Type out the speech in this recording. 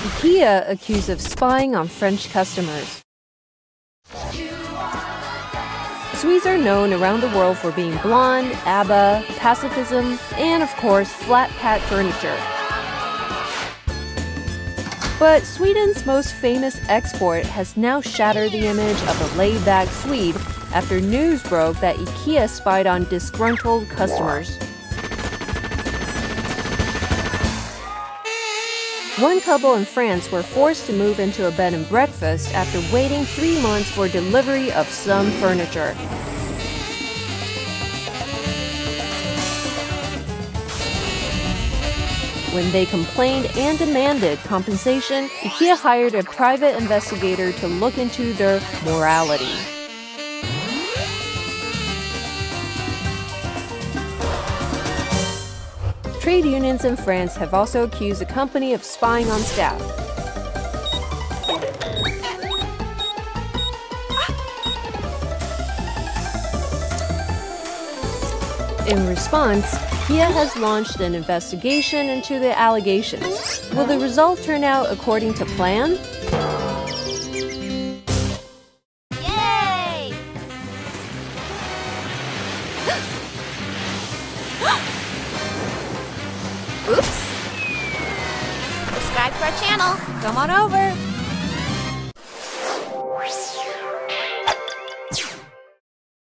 IKEA accused of spying on French customers. Swedes are known around the world for being blonde, ABBA, pacifism, and of course, flat-pack furniture. But Sweden's most famous export has now shattered the image of a laid-back Swede after news broke that IKEA spied on disgruntled customers. One couple in France were forced to move into a bed and breakfast after waiting 3 months for delivery of some furniture. When they complained and demanded compensation, IKEA hired a private investigator to look into their morality. Trade unions in France have also accused the company of spying on staff. In response, IKEA has launched an investigation into the allegations. Will the result turn out according to plan? Yay! Oops! Subscribe to our channel. Come on over.